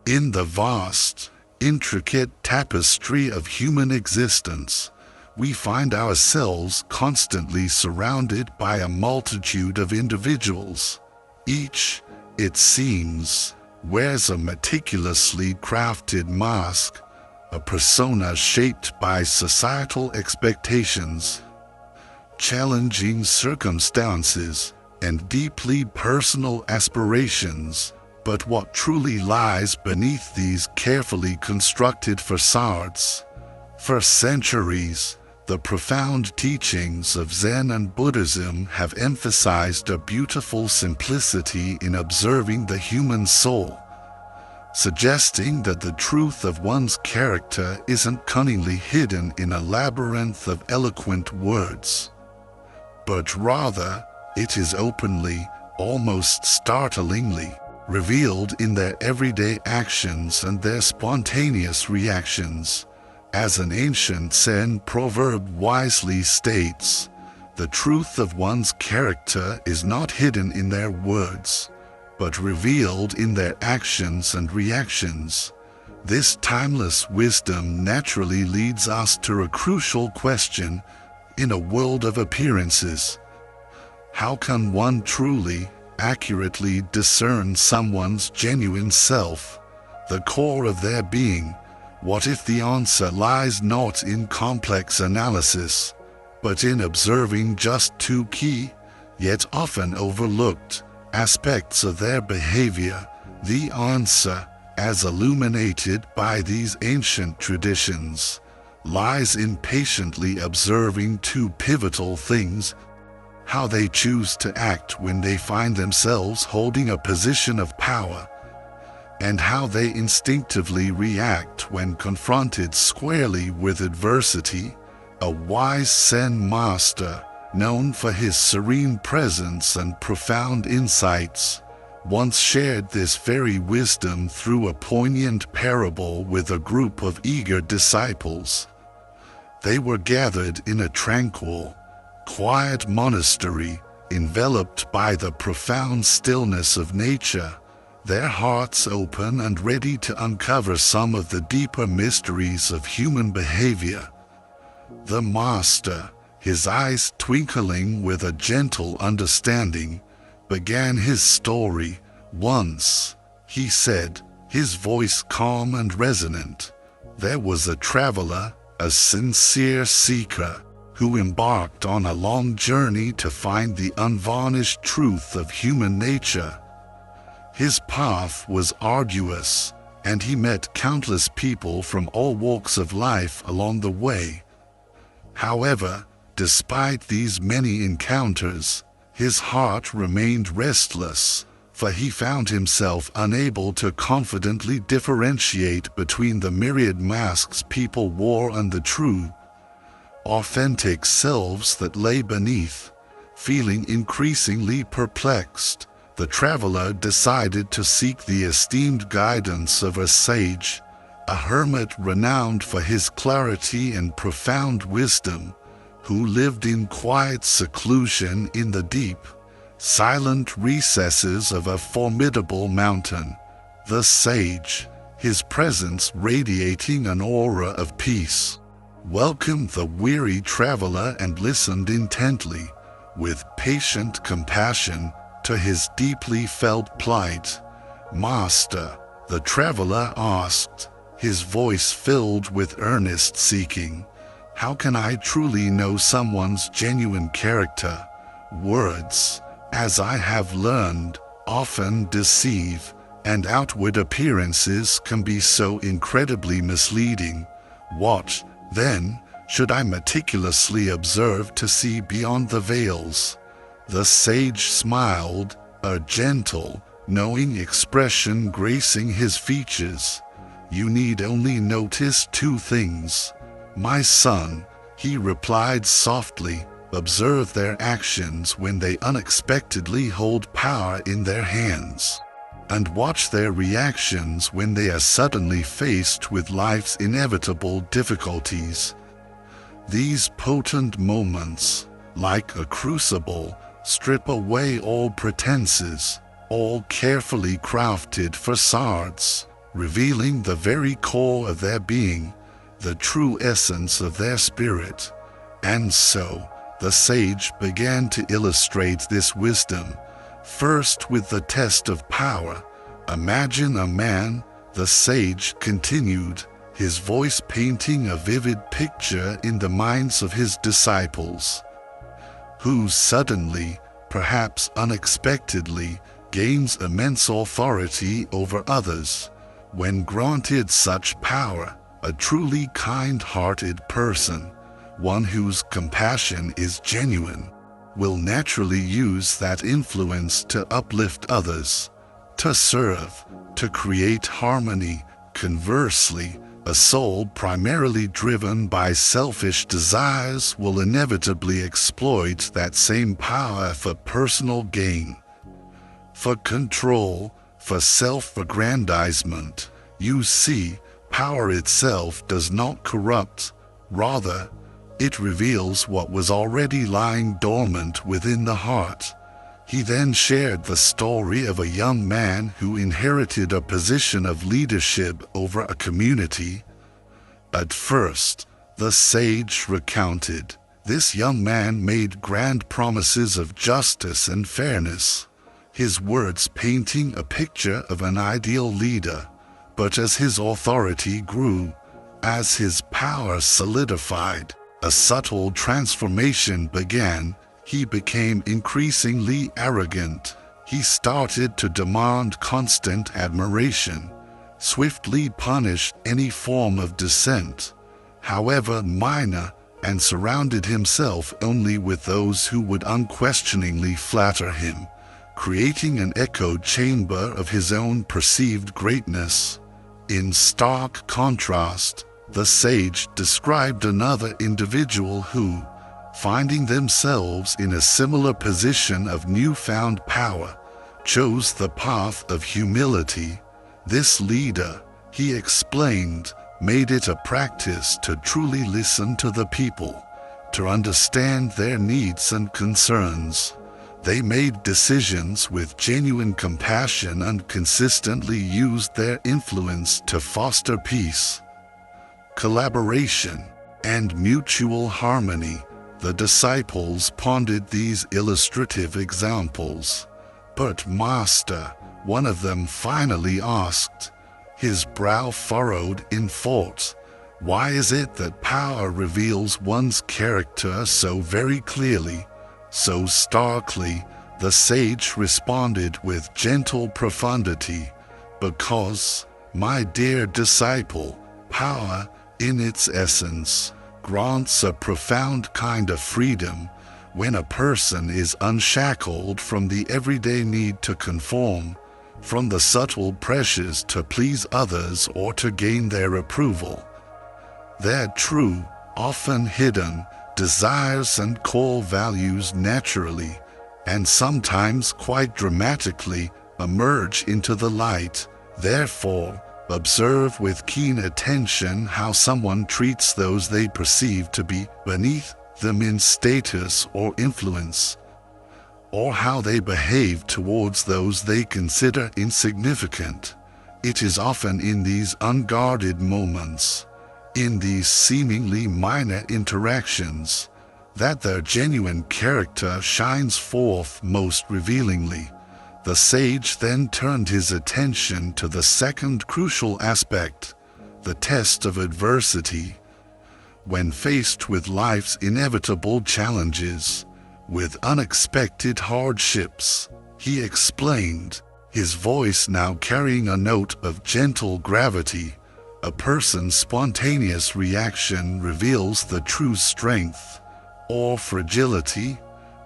In the vast, intricate tapestry of human existence, we find ourselves constantly surrounded by a multitude of individuals. Each, it seems, wears a meticulously crafted mask, a persona shaped by societal expectations, challenging circumstances, and deeply personal aspirations. But what truly lies beneath these carefully constructed facades? For centuries, the profound teachings of Zen and Buddhism have emphasized a beautiful simplicity in observing the human soul, suggesting that the truth of one's character isn't cunningly hidden in a labyrinth of eloquent words, but rather it is openly, almost startlingly, revealed in their everyday actions and their spontaneous reactions. As an ancient Zen proverb wisely states, the truth of one's character is not hidden in their words, but revealed in their actions and reactions. This timeless wisdom naturally leads us to a crucial question. In a world of appearances, how can one truly, accurately discern someone's genuine self, the core of their being? What if the answer lies not in complex analysis, but in observing just two key, yet often overlooked, aspects of their behavior? The answer, as illuminated by these ancient traditions, lies in patiently observing two pivotal things: how they choose to act when they find themselves holding a position of power, and how they instinctively react when confronted squarely with adversity. A wise Zen master, known for his serene presence and profound insights, once shared this very wisdom through a poignant parable with a group of eager disciples. They were gathered in a tranquil, quiet monastery, enveloped by the profound stillness of nature, their hearts open and ready to uncover some of the deeper mysteries of human behavior. The master, his eyes twinkling with a gentle understanding, began his story. Once, he said, his voice calm and resonant, there was a traveler, a sincere seeker, who embarked on a long journey to find the unvarnished truth of human nature. His path was arduous, and he met countless people from all walks of life along the way. However, despite these many encounters, his heart remained restless, for he found himself unable to confidently differentiate between the myriad masks people wore and the true, authentic selves that lay beneath. Feeling increasingly perplexed, the traveler decided to seek the esteemed guidance of a sage, a hermit renowned for his clarity and profound wisdom, who lived in quiet seclusion in the deep, silent recesses of a formidable mountain. The sage, his presence radiating an aura of peace, welcomed the weary traveler and listened intently, with patient compassion, to his deeply felt plight. "Master," the traveler asked, his voice filled with earnest seeking, "how can I truly know someone's genuine character? Words, as I have learned, often deceive, and outward appearances can be so incredibly misleading. What, then, should I meticulously observe to see beyond the veils?" The sage smiled, a gentle, knowing expression gracing his features. "You need only notice two things, my son," he replied softly. "Observe their actions when they unexpectedly hold power in their hands, and watch their reactions when they are suddenly faced with life's inevitable difficulties. These potent moments, like a crucible, strip away all pretenses, all carefully crafted facades, revealing the very core of their being, the true essence of their spirit. And so, the sage began to illustrate this wisdom, first with the test of power. "Imagine a man," the sage continued, his voice painting a vivid picture in the minds of his disciples, "who suddenly, perhaps unexpectedly, gains immense authority over others. When granted such power, a truly kind-hearted person, one whose compassion is genuine, will naturally use that influence to uplift others, to serve, to create harmony. Conversely, a soul primarily driven by selfish desires will inevitably exploit that same power for personal gain, for control, for self-aggrandizement. You see, power itself does not corrupt. Rather, it reveals what was already lying dormant within the heart." He then shared the story of a young man who inherited a position of leadership over a community. At first, the sage recounted, this young man made grand promises of justice and fairness, his words painting a picture of an ideal leader. But as his authority grew, as his power solidified, a subtle transformation began. He became increasingly arrogant. He started to demand constant admiration, swiftly punished any form of dissent, however minor, and surrounded himself only with those who would unquestioningly flatter him, creating an echo chamber of his own perceived greatness. In stark contrast, the sage described another individual who, finding themselves in a similar position of newfound power, chose the path of humility. This leader, he explained, made it a practice to truly listen to the people, to understand their needs and concerns. They made decisions with genuine compassion and consistently used their influence to foster peace, collaboration, and mutual harmony. The disciples pondered these illustrative examples. "But Master," one of them finally asked, his brow furrowed in thought, "why is it that power reveals one's character so very clearly, so starkly?" The sage responded with gentle profundity, "Because, my dear disciple, power, in its essence, grants a profound kind of freedom. When a person is unshackled from the everyday need to conform, from the subtle pressures to please others or to gain their approval, their true, often hidden, desires and core values naturally, and sometimes quite dramatically, emerge into the light. Therefore, observe with keen attention how someone treats those they perceive to be beneath them in status or influence, or how they behave towards those they consider insignificant. It is often in these unguarded moments, in these seemingly minor interactions, that their genuine character shines forth most revealingly." The sage then turned his attention to the second crucial aspect, the test of adversity. When faced with life's inevitable challenges, with unexpected hardships, he explained, his voice now carrying a note of gentle gravity, "A person's spontaneous reaction reveals the true strength or fragility,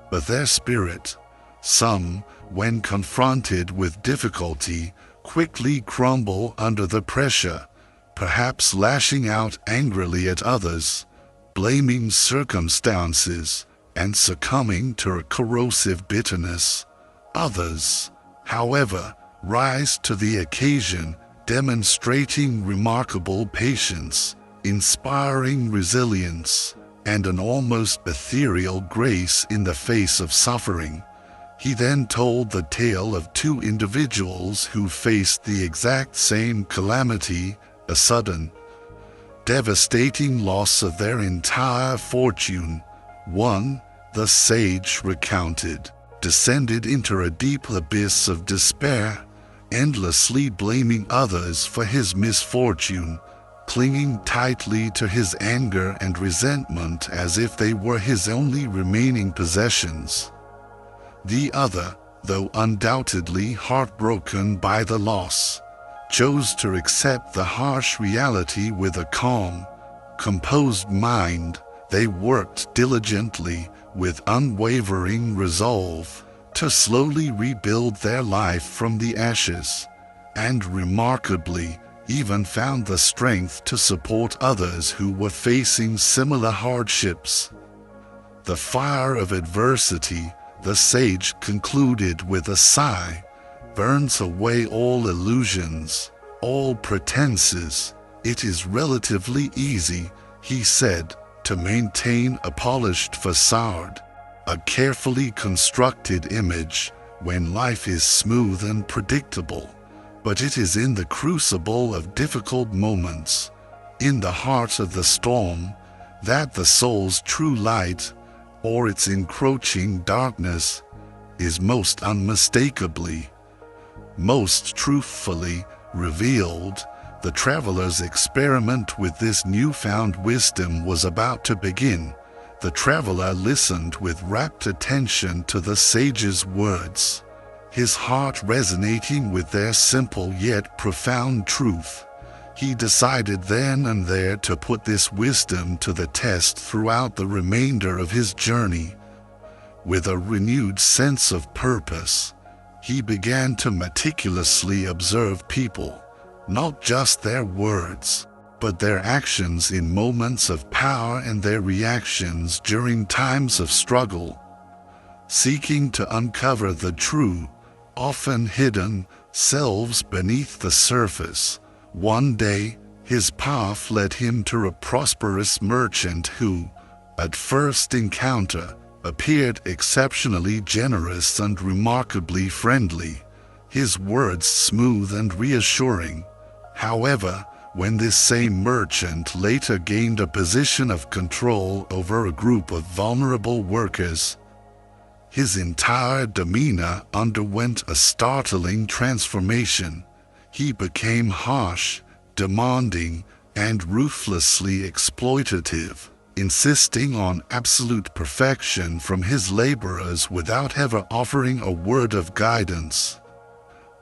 but their spirit. Some, when confronted with difficulty, quickly crumble under the pressure, perhaps lashing out angrily at others, blaming circumstances, and succumbing to a corrosive bitterness. Others, however, rise to the occasion, demonstrating remarkable patience, inspiring resilience, and an almost ethereal grace in the face of suffering. He then told the tale of two individuals who faced the exact same calamity, a sudden, devastating loss of their entire fortune. One, the sage recounted, descended into a deep abyss of despair, endlessly blaming others for his misfortune, clinging tightly to his anger and resentment as if they were his only remaining possessions. The other, though undoubtedly heartbroken by the loss, chose to accept the harsh reality with a calm, composed mind. They worked diligently, with unwavering resolve, to slowly rebuild their life from the ashes, and remarkably, even found the strength to support others who were facing similar hardships. The fire of adversity, the sage concluded with a sigh, burns away all illusions, all pretenses. It is relatively easy, he said, to maintain a polished facade, a carefully constructed image, when life is smooth and predictable. But it is in the crucible of difficult moments, in the heart of the storm, that the soul's true light, or its encroaching darkness, is most unmistakably, most truthfully revealed. The traveler's experiment with this newfound wisdom was about to begin. The traveler listened with rapt attention to the sage's words, his heart resonating with their simple yet profound truth. He decided then and there to put this wisdom to the test throughout the remainder of his journey. With a renewed sense of purpose, he began to meticulously observe people, not just their words, but their actions in moments of power and their reactions during times of struggle, seeking to uncover the true, often hidden, selves beneath the surface. One day, his path led him to a prosperous merchant who, at first encounter, appeared exceptionally generous and remarkably friendly, his words smooth and reassuring. However, when this same merchant later gained a position of control over a group of vulnerable workers, his entire demeanor underwent a startling transformation. He became harsh, demanding, and ruthlessly exploitative, insisting on absolute perfection from his laborers without ever offering a word of guidance,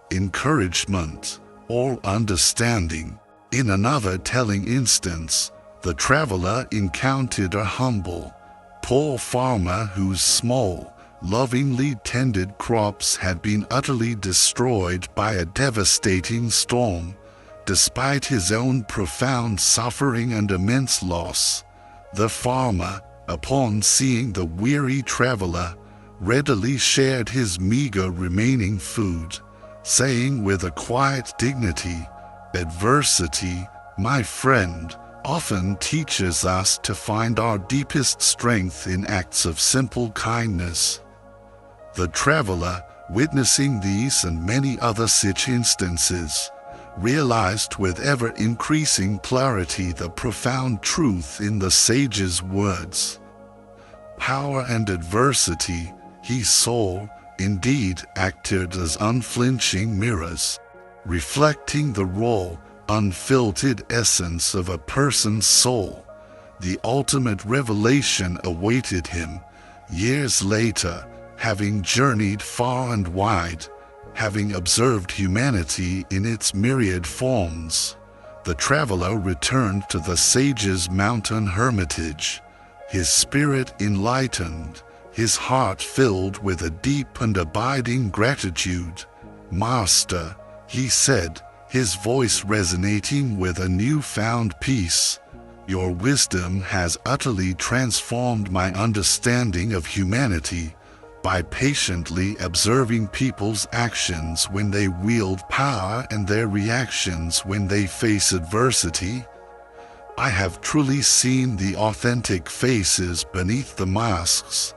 encouragement, or understanding. In another telling instance, the traveler encountered a humble, poor farmer whose small, lovingly tended crops had been utterly destroyed by a devastating storm. Despite his own profound suffering and immense loss, the farmer, upon seeing the weary traveler, readily shared his meager remaining food, saying with a quiet dignity, "Adversity, my friend, often teaches us to find our deepest strength in acts of simple kindness." The traveler, witnessing these and many other such instances, realized with ever-increasing clarity the profound truth in the sage's words. Power and adversity, he saw, indeed acted as unflinching mirrors, reflecting the raw, unfiltered essence of a person's soul. The ultimate revelation awaited him, years later, having journeyed far and wide, having observed humanity in its myriad forms. The traveler returned to the sage's mountain hermitage, his spirit enlightened, his heart filled with a deep and abiding gratitude. "Master," he said, his voice resonating with a newfound peace, "your wisdom has utterly transformed my understanding of humanity. By patiently observing people's actions when they wield power and their reactions when they face adversity, I have truly seen the authentic faces beneath the masks."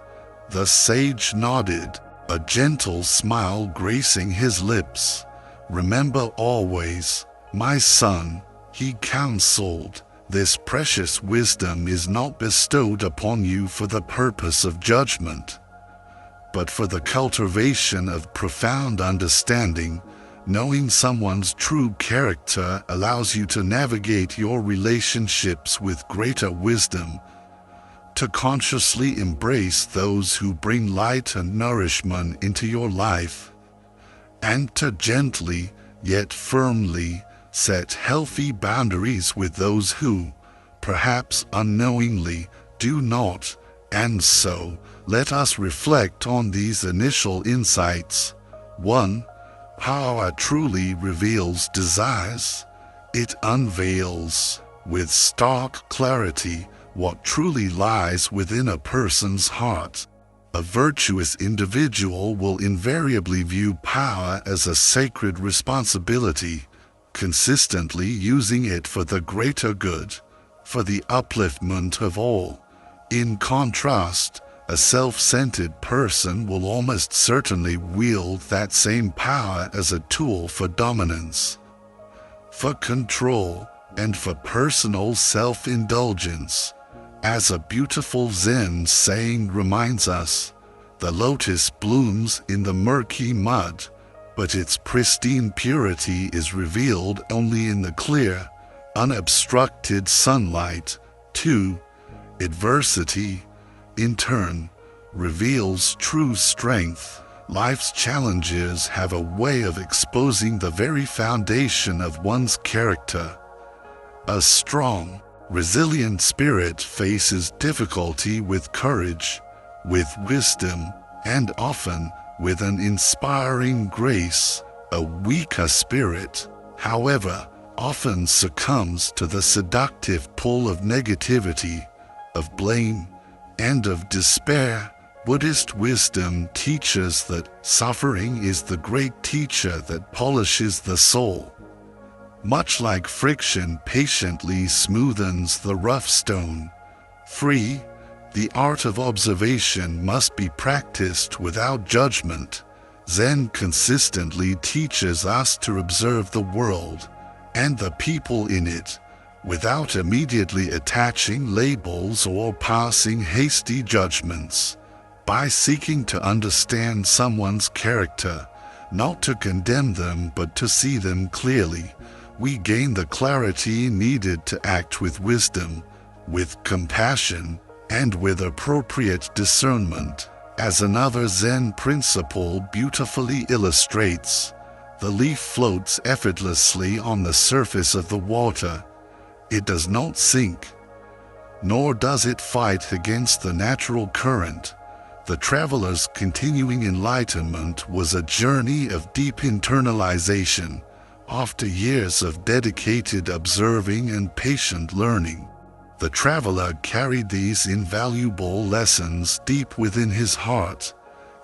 The sage nodded, a gentle smile gracing his lips. "Remember always, my son," he counseled, "this precious wisdom is not bestowed upon you for the purpose of judgment, but for the cultivation of profound understanding. Knowing someone's true character allows you to navigate your relationships with greater wisdom, to consciously embrace those who bring light and nourishment into your life, and to gently, yet firmly, set healthy boundaries with those who, perhaps unknowingly, do not." And so, let us reflect on these initial insights. 1. Power truly reveals desires. It unveils, with stark clarity, what truly lies within a person's heart. A virtuous individual will invariably view power as a sacred responsibility, consistently using it for the greater good, for the upliftment of all. In contrast, a self-centered person will almost certainly wield that same power as a tool for dominance, for control, and for personal self-indulgence. As a beautiful Zen saying reminds us, the lotus blooms in the murky mud, but its pristine purity is revealed only in the clear, unobstructed sunlight. 2. Adversity, in turn, reveals true strength. Life's challenges have a way of exposing the very foundation of one's character. A strong, resilient spirit faces difficulty with courage, with wisdom, and often with an inspiring grace. A weaker spirit, however, often succumbs to the seductive pull of negativity, of blame, and of despair. Buddhist wisdom teaches that suffering is the great teacher that polishes the soul. Much like friction patiently smoothens the rough stone. 3. The art of observation must be practiced without judgment. Zen consistently teaches us to observe the world and the people in it, without immediately attaching labels or passing hasty judgments. By seeking to understand someone's character, not to condemn them but to see them clearly, we gain the clarity needed to act with wisdom, with compassion, and with appropriate discernment. As another Zen principle beautifully illustrates, the leaf floats effortlessly on the surface of the water. It does not sink, nor does it fight against the natural current. The traveler's continuing enlightenment was a journey of deep internalization, after years of dedicated observing and patient learning. The traveler carried these invaluable lessons deep within his heart.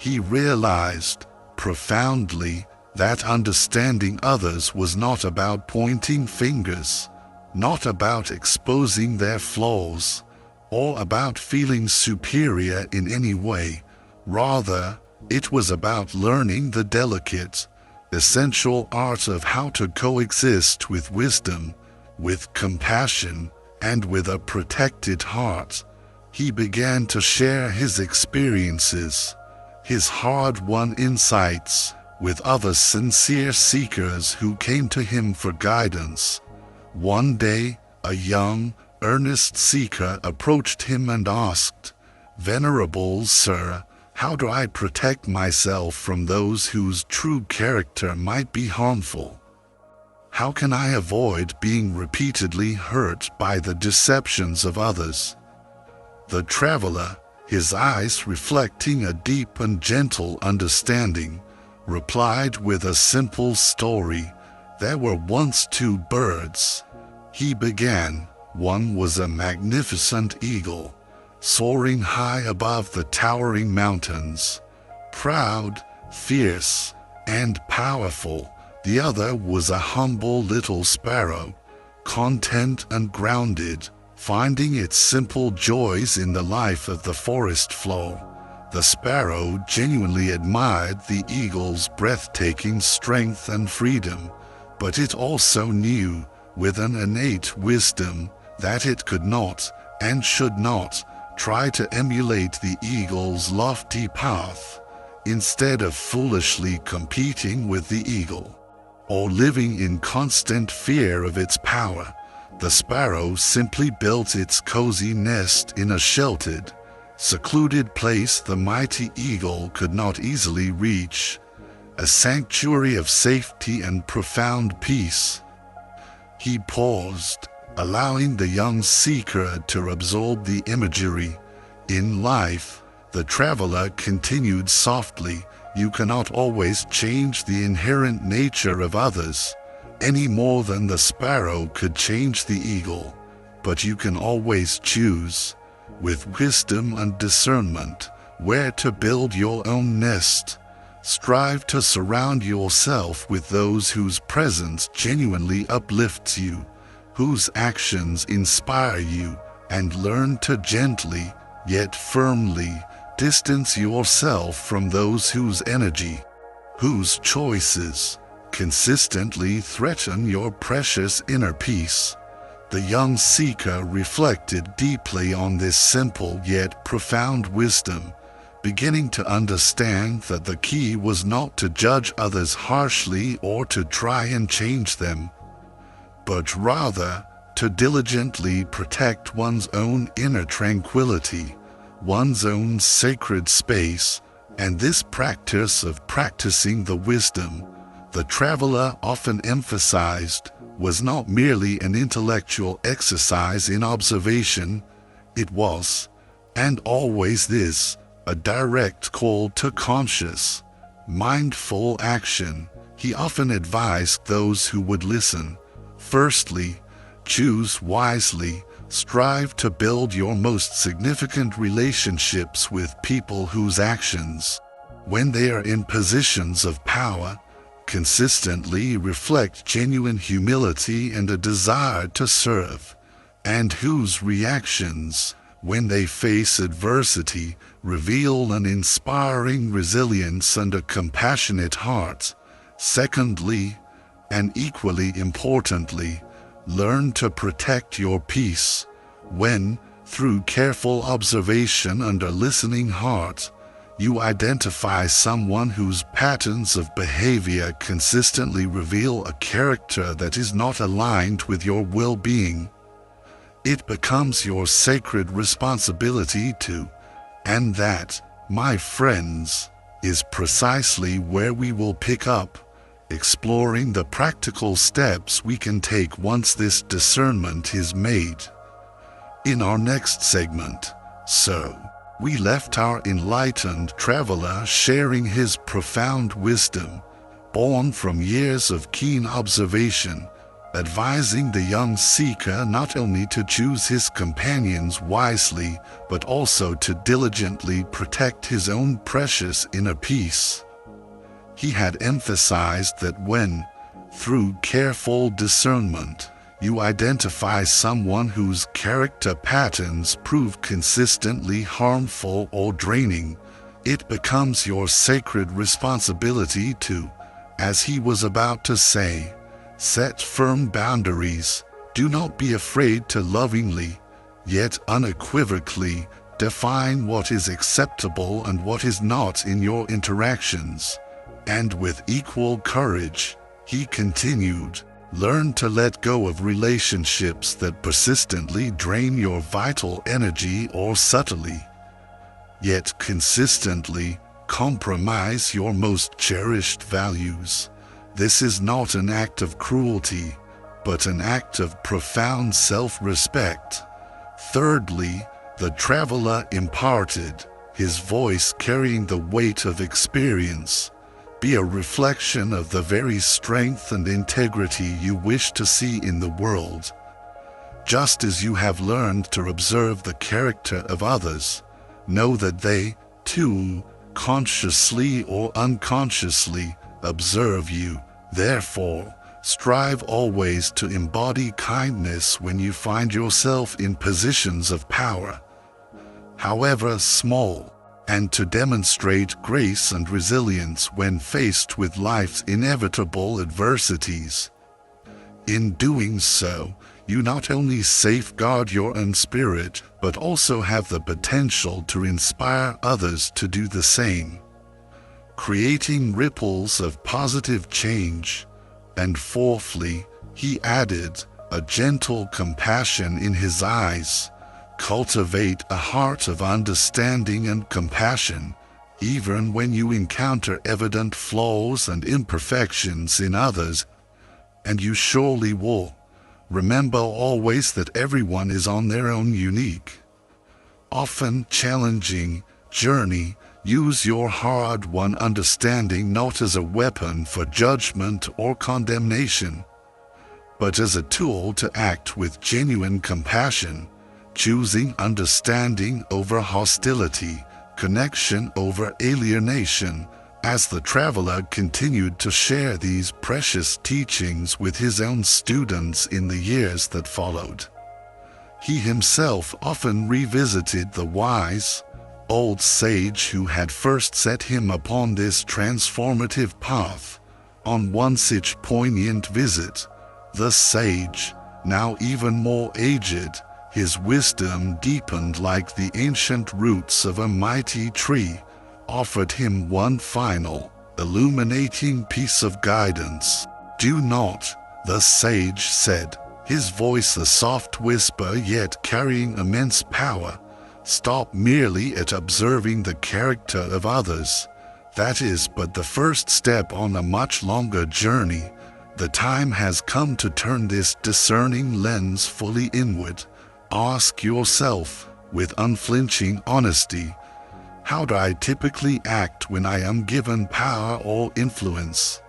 He realized, profoundly, that understanding others was not about pointing fingers, not about exposing their flaws, or about feeling superior in any way. Rather, it was about learning the delicate, essential art of how to coexist with wisdom, with compassion, and with a protected heart. He began to share his experiences, his hard-won insights, with other sincere seekers who came to him for guidance. One day, a young, earnest seeker approached him and asked, "Venerable Sir, how do I protect myself from those whose true character might be harmful? How can I avoid being repeatedly hurt by the deceptions of others?" The traveler, his eyes reflecting a deep and gentle understanding, replied with a simple story. There were once two birds. He began. One was a magnificent eagle, soaring high above the towering mountains, proud, fierce, and powerful. The other was a humble little sparrow, content and grounded, finding its simple joys in the life of the forest floor. The sparrow genuinely admired the eagle's breathtaking strength and freedom, but it also knew, with an innate wisdom, that it could not, and should not, try to emulate the eagle's lofty path, instead of foolishly competing with the eagle, or living in constant fear of its power. The sparrow simply built its cozy nest in a sheltered, secluded place the mighty eagle could not easily reach, a sanctuary of safety and profound peace. He paused, allowing the young seeker to absorb the imagery. In life, the traveler continued softly, you cannot always change the inherent nature of others, any more than the sparrow could change the eagle, but you can always choose, with wisdom and discernment, where to build your own nest. Strive to surround yourself with those whose presence genuinely uplifts you, whose actions inspire you, and learn to gently, yet firmly, distance yourself from those whose energy, whose choices, consistently threaten your precious inner peace. The young seeker reflected deeply on this simple yet profound wisdom, beginning to understand that the key was not to judge others harshly or to try and change them, but rather to diligently protect one's own inner tranquility, one's own sacred space. And this practice of practicing the wisdom the traveler often emphasized was not merely an intellectual exercise in observation, it was, and always is, a direct call to conscious, mindful action. He often advised those who would listen, firstly, choose wisely, strive to build your most significant relationships with people whose actions, when they are in positions of power, consistently reflect genuine humility and a desire to serve, and whose reactions, when they face adversity, reveal an inspiring resilience and a compassionate heart. Secondly, and equally importantly, learn to protect your peace, when, through careful observation and a listening heart, you identify someone whose patterns of behavior consistently reveal a character that is not aligned with your well-being. It becomes your sacred responsibility to, and that, my friends, is precisely where we will pick up, exploring the practical steps we can take once this discernment is made. In our next segment, we left our enlightened traveler sharing his profound wisdom, born from years of keen observation, advising the young seeker not only to choose his companions wisely, but also to diligently protect his own precious inner peace. He had emphasized that when, through careful discernment, you identify someone whose character patterns prove consistently harmful or draining, it becomes your sacred responsibility to, as he was about to say, set firm boundaries. Do not be afraid to lovingly, yet unequivocally, define what is acceptable and what is not in your interactions. And with equal courage, he continued, learn to let go of relationships that persistently drain your vital energy or subtly, yet consistently, compromise your most cherished values. This is not an act of cruelty, but an act of profound self-respect. Thirdly, the traveler imparted, his voice carrying the weight of experience, be a reflection of the very strength and integrity you wish to see in the world. Just as you have learned to observe the character of others, know that they, too, consciously or unconsciously, observe you. Therefore, strive always to embody kindness when you find yourself in positions of power, however small. and to demonstrate grace and resilience when faced with life's inevitable adversities. In doing so, you not only safeguard your own spirit, but also have the potential to inspire others to do the same, creating ripples of positive change. And fourthly, he added, a gentle compassion in his eyes. Cultivate a heart of understanding and compassion, even when you encounter evident flaws and imperfections in others, and you surely will. Remember always that everyone is on their own unique, often challenging journey. Use your hard-won understanding not as a weapon for judgment or condemnation, but as a tool to act with genuine compassion, choosing understanding over hostility, connection over alienation. As the traveler continued to share these precious teachings with his own students in the years that followed, he himself often revisited the wise, old sage who had first set him upon this transformative path. On one such poignant visit, the sage, now even more aged, his wisdom deepened like the ancient roots of a mighty tree, offered him one final, illuminating piece of guidance. "Do not," the sage said, his voice a soft whisper yet carrying immense power, "stop merely at observing the character of others. That is but the first step on a much longer journey. The time has come to turn this discerning lens fully inward. Ask yourself, with unflinching honesty, how do I typically act when I am given power or influence?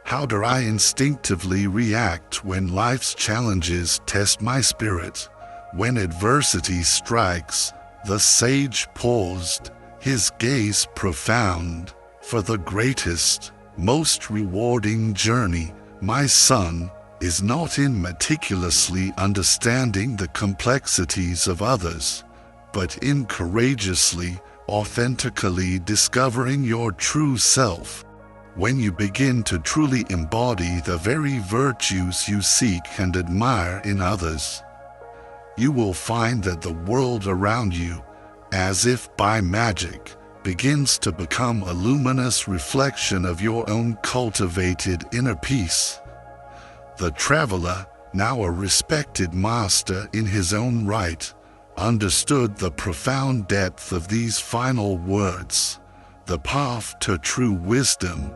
How do I instinctively react when life's challenges test my spirit? When adversity strikes?" The sage paused, his gaze profound. "For the greatest, most rewarding journey, my son, is not in meticulously understanding the complexities of others, but in courageously, authentically discovering your true self. When you begin to truly embody the very virtues you seek and admire in others, you will find that the world around you, as if by magic, begins to become a luminous reflection of your own cultivated inner peace." The traveler, now a respected master in his own right, understood the profound depth of these final words. The path to true wisdom,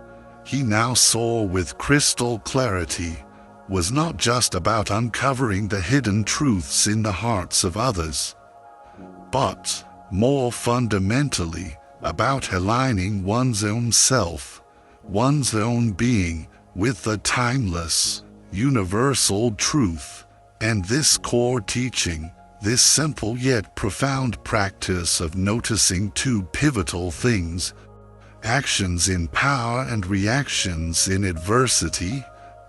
he now saw with crystal clarity, was not just about uncovering the hidden truths in the hearts of others, but, more fundamentally, about aligning one's own self, one's own being, with the timeless, universal truth. And this core teaching, this simple yet profound practice of noticing two pivotal things, actions in power and reactions in adversity,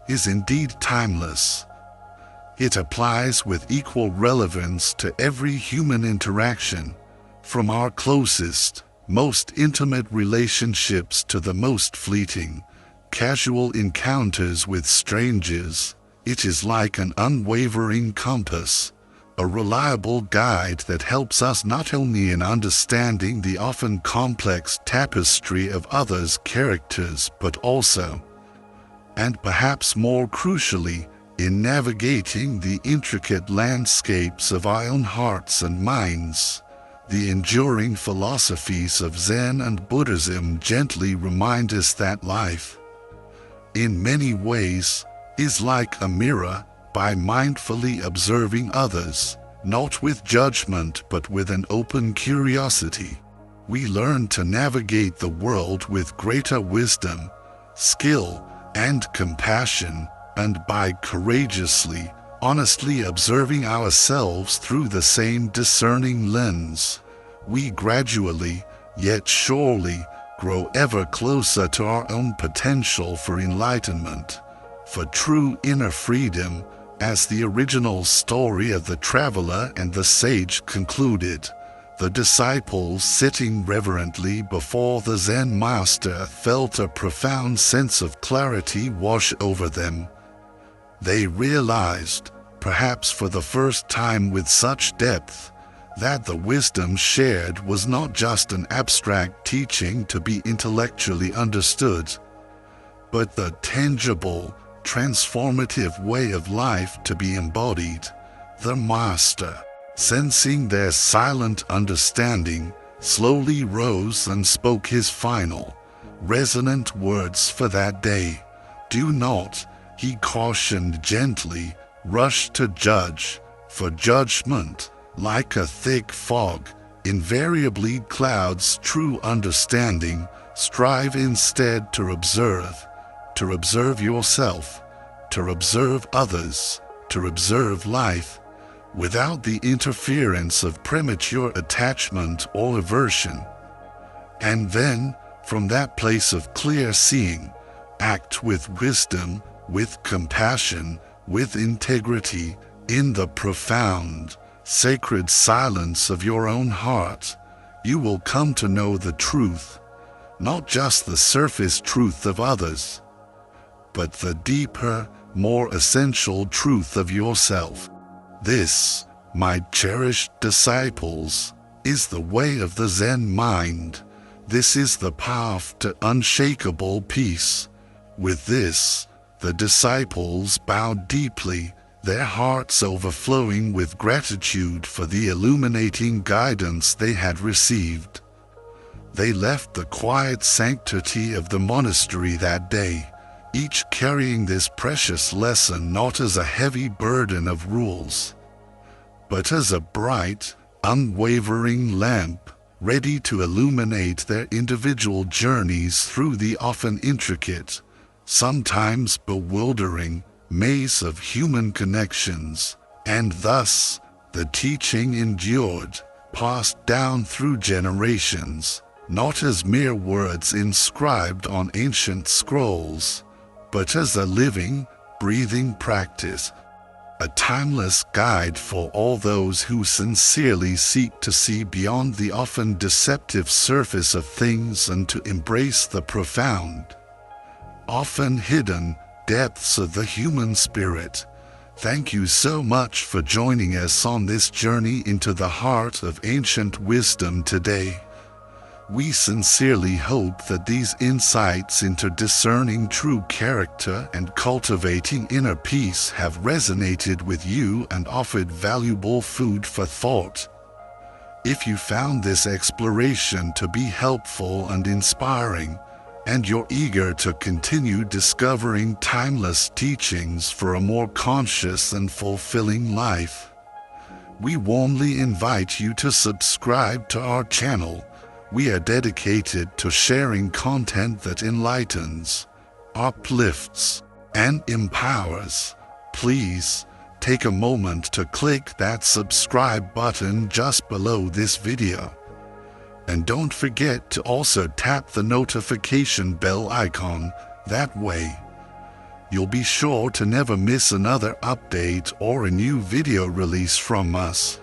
is indeed timeless. It applies with equal relevance to every human interaction, from our closest, most intimate relationships to the most fleeting, casual encounters with strangers. It is like an unwavering compass, a reliable guide that helps us not only in understanding the often complex tapestry of others' characters, but also, and perhaps more crucially, in navigating the intricate landscapes of our own hearts and minds. The enduring philosophies of Zen and Buddhism gently remind us that life, in many ways, is like a mirror. By mindfully observing others, not with judgment but with an open curiosity, we learn to navigate the world with greater wisdom, skill, and compassion. And by courageously, honestly observing ourselves through the same discerning lens, we gradually, yet surely, grow ever closer to our own potential for enlightenment, for true inner freedom. As the original story of the traveler and the sage concluded, The disciples sitting reverently before the Zen master felt a profound sense of clarity wash over them. They realized, perhaps for the first time with such depth, that the wisdom shared was not just an abstract teaching to be intellectually understood, but the tangible, transformative way of life to be embodied. The master, sensing their silent understanding, slowly rose and spoke his final, resonant words for that day. "Do not," he cautioned gently, "rush to judge, for judgment, like a thick fog, invariably clouds true understanding. Strive instead to observe yourself, to observe others, to observe life, without the interference of premature attachment or aversion. And then, from that place of clear seeing, act with wisdom, with compassion, with integrity, in the profound, sacred silence of your own heart. You will come to know the truth, not just the surface truth of others, but the deeper, more essential truth of yourself. This, my cherished disciples, is the way of the Zen mind. This is the path to unshakable peace." With this, the disciples bowed deeply, their hearts overflowing with gratitude for the illuminating guidance they had received. They left the quiet sanctity of the monastery that day, each carrying this precious lesson not as a heavy burden of rules, but as a bright, unwavering lamp, ready to illuminate their individual journeys through the often intricate, sometimes bewildering, maze of human connections. And thus, the teaching endured, passed down through generations, not as mere words inscribed on ancient scrolls, but as a living, breathing practice, a timeless guide for all those who sincerely seek to see beyond the often deceptive surface of things and to embrace the profound, often hidden, depths of the human spirit. Thank you so much for joining us on this journey into the heart of ancient wisdom today. We sincerely hope that these insights into discerning true character and cultivating inner peace have resonated with you and offered valuable food for thought. If you found this exploration to be helpful and inspiring, and you're eager to continue discovering timeless teachings for a more conscious and fulfilling life, we warmly invite you to subscribe to our channel. We are dedicated to sharing content that enlightens, uplifts, and empowers. Please take a moment to click that subscribe button just below this video. And don't forget to also tap the notification bell icon. That way, you'll be sure to never miss another update or a new video release from us.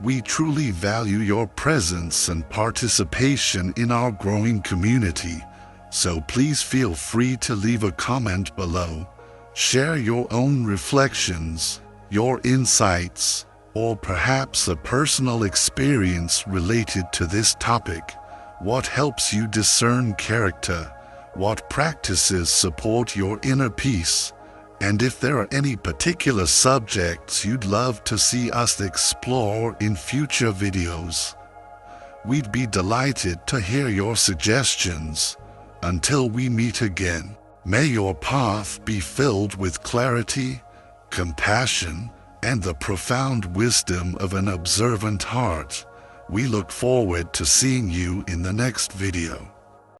We truly value your presence and participation in our growing community, so please feel free to leave a comment below. Share your own reflections, your insights, or perhaps a personal experience related to this topic. What helps you discern character? What practices support your inner peace? And if there are any particular subjects you'd love to see us explore in future videos, we'd be delighted to hear your suggestions. Until we meet again, may your path be filled with clarity, compassion, and the profound wisdom of an observant heart. We look forward to seeing you in the next video.